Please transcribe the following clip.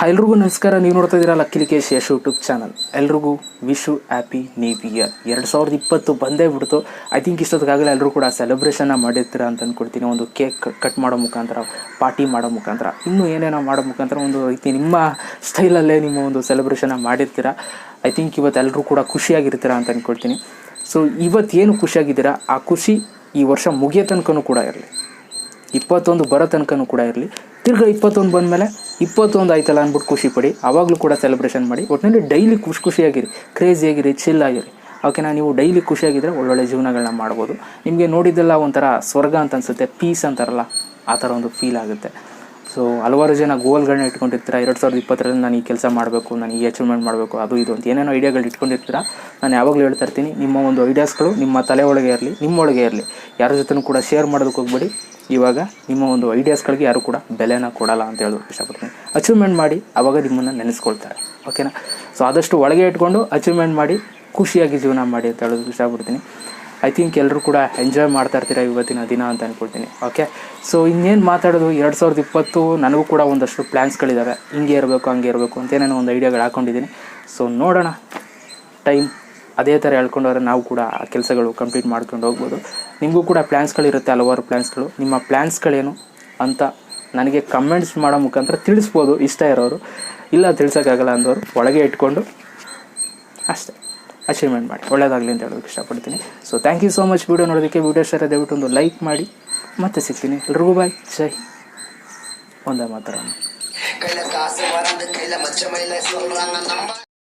ಎಲ್ರಿಗೂ ನಮಸ್ಕಾರ. ನೀವು ನೋಡ್ತಾ ಇದ್ದೀರಾ ಲಕ್ಕೇಶ್ ಯಶ್ ಯೂಟ್ಯೂಬ್ ಚಾನಲ್. ಎಲ್ರಿಗೂ ವಿಶು ಹ್ಯಾಪಿ ನ್ಯೂ ಇಯರ್. 2020 ಬಂದೇ ಬಿಡ್ತು. ಐ ಥಿಂಕ್ ಇಷ್ಟೊತ್ತಿಗಾಗಲೇ ಎಲ್ಲರೂ ಕೂಡ ಸೆಲೆಬ್ರೇಷನ್ನ ಮಾಡಿರ್ತೀರ ಅಂತ ಅಂದ್ಕೊಳ್ತೀನಿ. ಒಂದು ಕೇಕ್ ಕಟ್ ಮಾಡೋ ಮುಖಾಂತರ, ಪಾರ್ಟಿ ಮಾಡೋ ಮುಖಾಂತರ, ಇನ್ನೂ ಏನೇನೋ ಮಾಡೋ ಮುಖಾಂತರ ಒಂದು ರೀತಿ ನಿಮ್ಮ ಸ್ಟೈಲಲ್ಲೇ ನಿಮ್ಮ ಒಂದು ಸೆಲೆಬ್ರೇಷನ್ನ ಮಾಡಿರ್ತೀರ. ಐ ಥಿಂಕ್ ಇವತ್ತು ಎಲ್ಲರೂ ಕೂಡ ಖುಷಿಯಾಗಿರ್ತೀರ ಅಂತ ಅಂದ್ಕೊಳ್ತೀನಿ. ಸೊ ಇವತ್ತೇನು ಖುಷಿಯಾಗಿದ್ದೀರಾ ಆ ಖುಷಿ ಈ ವರ್ಷ ಮುಗಿಯೋ ತನಕನೂ ಕೂಡ ಇರಲಿ, 21 ಬರೋ ತನಕನೂ ಕೂಡ ಇರಲಿ. ತಿರ್ಗಿ 21 ಬಂದಮೇಲೆ 21 ಆಯ್ತಲ್ಲ ಅಂದ್ಬಿಟ್ಟು ಖುಷಿ ಪಡಿ, ಆವಾಗಲೂ ಕೂಡ ಸೆಲೆಬ್ರೇಷನ್ ಮಾಡಿ. ಒಟ್ಟಿನಲ್ಲಿ ಡೈಲಿ ಖುಷಿಯಾಗಿರಿ, ಕ್ರೇಜಿಯಾಗಿರಿ, ಚಿಲ್ ಆಗಿರಿ. ಓಕೆನಾ? ನೀವು ಡೈಲಿ ಖುಷಿಯಾಗಿದ್ದರೆ ಒಳ್ಳೊಳ್ಳೆ ಜೀವನಗಳನ್ನ ಮಾಡ್ಬೋದು. ನಿಮಗೆ ನೋಡಿದ್ದೆಲ್ಲ ಒಂಥರ ಸ್ವರ್ಗ ಅಂತ ಅನಿಸುತ್ತೆ, ಪೀಸ್ ಅಂತಾರಲ್ಲ ಆ ಥರ ಒಂದು ಫೀಲ್ ಆಗುತ್ತೆ. ಸೊ ಹಲವಾರು ಜನ ಗೋಲ್ಗಳನ್ನ ಇಟ್ಕೊಂಡಿರ್ತೀರ. 2020ರಲ್ಲಿ ನಾನು ಈ ಕೆಲಸ ಮಾಡಬೇಕು, ನಾನು ಈ ಅಚೀವ್ಮೆಂಟ್ ಮಾಡಬೇಕು, ಅದು ಇದು ಅಂತ ಏನೇನೋ ಐಡಿಯಾಗಳು ಇಟ್ಕೊಂಡಿರ್ತೀರ. ನಾನು ಯಾವಾಗಲೂ ಹೇಳ್ತಾ ಇರ್ತೀನಿ, ನಿಮ್ಮ ಒಂದು ಐಡಿಯಾಸ್ಗಳು ನಿಮ್ಮ ತಲೆ ಒಳಗೆ ಇರಲಿ, ನಿಮ್ಮೊಳಗೆ ಇರಲಿ. ಯಾರ ಜೊತೆನೂ ಕೂಡ ಶೇರ್ ಮಾಡೋದಕ್ಕೆ ಹೋಗ್ಬೇಡಿ. ಇವಾಗ ನಿಮ್ಮ ಒಂದು ಐಡಿಯಾಸ್ಗಳಿಗೆ ಯಾರು ಕೂಡ ಬೆಲೆನ ಕೊಡಲ್ಲ ಅಂತ ಹೇಳೋದಕ್ಕೆ ಇಷ್ಟಪಡ್ತೀನಿ. ಅಚೀವ್ಮೆಂಟ್ ಮಾಡಿ, ಆವಾಗ ನಿಮ್ಮನ್ನು ನೆನೆಸ್ಕೊಳ್ತಾರೆ. ಓಕೆನಾ? ಸೊ ಆದಷ್ಟು ಒಳಗೆ ಇಟ್ಕೊಂಡು ಅಚೀವ್ಮೆಂಟ್ ಮಾಡಿ, ಖುಷಿಯಾಗಿ ಜೀವನ ಮಾಡಿ ಅಂತ ಹೇಳೋದಕ್ಕೆ ಇಷ್ಟಪಡ್ತೀನಿ. ಐ ಥಿಂಕ್ ಎಲ್ಲರೂ ಕೂಡ ಎಂಜಾಯ್ ಮಾಡ್ತಾ ಇರ್ತೀರ ಇವತ್ತಿನ ದಿನ ಅಂತ ಅಂದ್ಕೊಳ್ತೀನಿ. ಓಕೆ, ಸೊ ಇನ್ನೇನು ಮಾತಾಡೋದು. 2020 ನನಗೂ ಕೂಡ ಒಂದಷ್ಟು ಪ್ಲ್ಯಾನ್ಸ್ಗಳಿದ್ದಾವೆ. ಹಿಂಗೆ ಇರಬೇಕು, ಹಂಗೆ ಇರಬೇಕು ಅಂತ ಏನೇನೋ ಒಂದು ಐಡಿಯಾಗಳು ಹಾಕ್ಕೊಂಡಿದ್ದೀನಿ. ಸೊ ನೋಡೋಣ, ಟೈಮ್ ಅದೇ ಥರ ಹೇಳ್ಕೊಂಡವ್ರೆ ನಾವು ಕೂಡ ಆ ಕೆಲಸಗಳು ಕಂಪ್ಲೀಟ್ ಮಾಡ್ಕೊಂಡು ಹೋಗ್ಬೋದು. ನಿಮಗೂ ಕೂಡ ಪ್ಲ್ಯಾನ್ಸ್ಗಳಿರುತ್ತೆ, ಹಲವಾರು ಪ್ಲ್ಯಾನ್ಸ್ಗಳು. ನಿಮ್ಮ ಪ್ಲ್ಯಾನ್ಸ್ಗಳೇನು ಅಂತ ನನಗೆ ಕಮೆಂಟ್ಸ್ ಮಾಡೋ ಮುಖಾಂತರ ತಿಳಿಸ್ಬೋದು. ಇಷ್ಟ ಇರೋರು, ಇಲ್ಲ ತಿಳಿಸೋಕ್ಕಾಗಲ್ಲ ಅಂದವರು ಒಳಗೆ ಇಟ್ಕೊಂಡು ಅಷ್ಟೇ ಅಚೀವ್ಮೆಂಟ್ ಮಾಡಿ, ಒಳ್ಳೆಯದಾಗಲಿ ಅಂತ ಹೇಳೋದಕ್ಕೆ ಇಷ್ಟಪಡ್ತೀನಿ. So thank you so much video ನೋಡೋದಕ್ಕೆ. ವಿಡಿಯೋ ಶೇರ್ ದಯವಿಟ್ಟು ಒಂದು ಲೈಕ್ ಮಾಡಿ. ಮತ್ತೆ ಸಿಗ್ತೀನಿ. ಎಲ್ರಿಗೂ ಬಾಯ್, ಜೈ. ಒಂದೇ ಮಾತಾಡೋಣ.